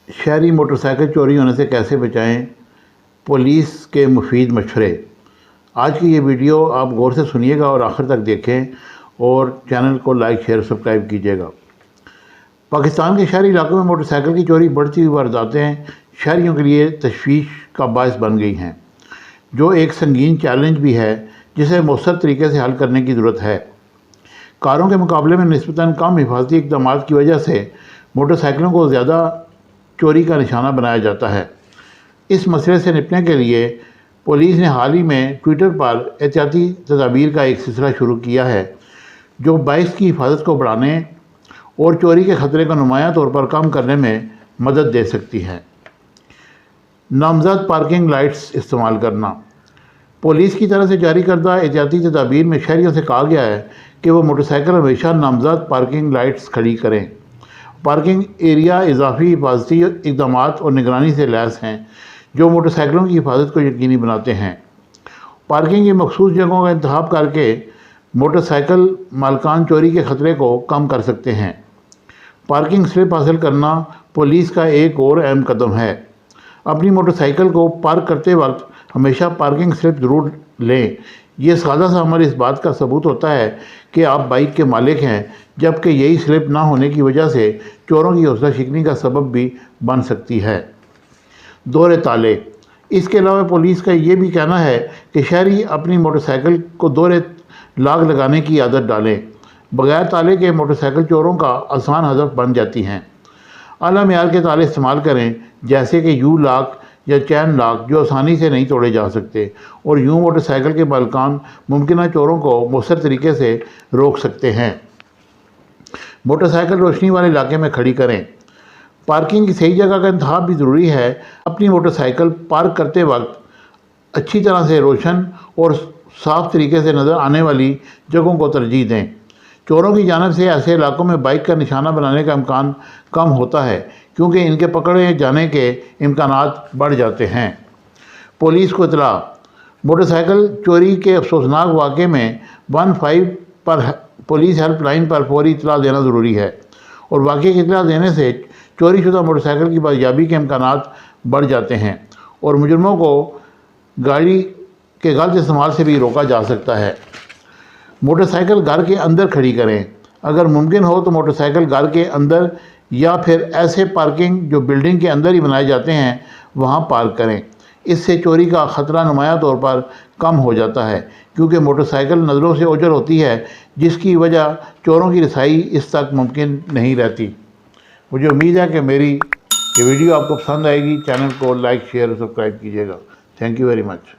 शहरी मोटरसाइकिल चोरी होने से कैसे बचाएं, पुलिस के मुफीद मशवरे। आज की ये वीडियो आप गौर से सुनिएगा और आखिर तक देखें और चैनल को लाइक शेयर सब्सक्राइब कीजिएगा। पाकिस्तान के शहरी इलाकों में मोटरसाइकिल की चोरी बढ़ती हुई वारदातें शहरियों के लिए तशवीश का बायस बन गई हैं, जो एक संगीन चैलेंज भी है जिसे मौसर तरीके से हल करने की ज़रूरत है। कारों के मुकाबले में निस्बतन कम हिफाजती इक़दामात की वजह से मोटरसाइकिलों को ज़्यादा चोरी का निशाना बनाया जाता है। इस मसले से निपटने के लिए पुलिस ने हाल ही में ट्विटर पर एहतियाती तदाबीर का एक सिलसिला शुरू किया है, जो बाइक की हिफाजत को बढ़ाने और चोरी के ख़तरे को नुमायां तौर पर कम करने में मदद दे सकती है। नामजद पार्किंग लाइट्स इस्तेमाल करना। पुलिस की तरफ से जारी करदा एहतियाती तदाबीर में शहरियों से कहा गया है कि वो मोटरसाइकिल हमेशा नामजद पार्किंग लाइट्स खड़ी करें। पार्किंग एरिया इजाफी हिफाजती इक़दामात और निगरानी से लैस हैं, जो मोटरसाइकिलों की हिफाजत को यकीनी बनाते हैं। पार्किंग की मखसूस जगहों का इंतखाब करके मोटरसाइकिल मालकान चोरी के ख़तरे को कम कर सकते हैं। पार्किंग स्लिप हासिल करना पुलिस का एक और अहम कदम है। अपनी मोटरसाइकिल को पार्क करते वक्त हमेशा पार्किंग स्लिप ज़रूर लें। ये सादा सा अमल इस बात का सबूत होता है कि आप बाइक के मालिक हैं, जबकि यही स्लिप ना होने की वजह से चोरों की हौसला शिकनी का सबब भी बन सकती है। दोहरे ताले। इसके अलावा पुलिस का ये भी कहना है कि शहरी अपनी मोटरसाइकिल को दोहरे लाग लगाने की आदत डालें। बगैर ताले के मोटरसाइकिल चोरों का आसान हदफ बन जाती हैं। आला मियार के ताले इस्तेमाल करें, जैसे कि यू लॉक या चैन लॉक, जो आसानी से नहीं तोड़े जा सकते, और यूँ मोटरसाइकिल के मालिकान मुमकिन चोरों को मौसर तरीके से रोक सकते हैं। मोटरसाइकिल रोशनी वाले इलाके में खड़ी करें। पार्किंग की सही जगह का इंतखाब भी ज़रूरी है। अपनी मोटरसाइकिल पार्क करते वक्त अच्छी तरह से रोशन और साफ़ तरीके से नज़र आने वाली जगहों को तरजीह दें। चोरों की जानिब से ऐसे इलाकों में बाइक का निशाना बनाने का इम्कान कम होता है, क्योंकि इनके पकड़े जाने के इम्कानात बढ़ जाते हैं। पुलिस को इतला। मोटरसाइकिल चोरी के अफसोसनाक वाक़े में 15 पर पुलिस हेल्पलाइन पर फौरी इतला देना ज़रूरी है, और वाक़े की इतला देने से चोरी शुदा मोटरसाइकिल की बाजियाबी के इम्कानात बढ़ जाते हैं और मुजरमों को गाड़ी के गलत इस्तेमाल से भी रोका जा सकता है। मोटरसाइकिल घर के अंदर खड़ी करें। अगर मुमकिन हो तो मोटरसाइकिल घर के अंदर या फिर ऐसे पार्किंग जो बिल्डिंग के अंदर ही बनाए जाते हैं वहाँ पार्क करें। इससे चोरी का ख़तरा नुमायां तौर पर कम हो जाता है, क्योंकि मोटरसाइकिल नज़रों से ओझल होती है, जिसकी वजह चोरों की रसाई इस तक मुमकिन नहीं रहती। मुझे उम्मीद है कि मेरी ये वीडियो आपको पसंद आएगी। चैनल को लाइक शेयर और सब्सक्राइब कीजिएगा। Thank you very much.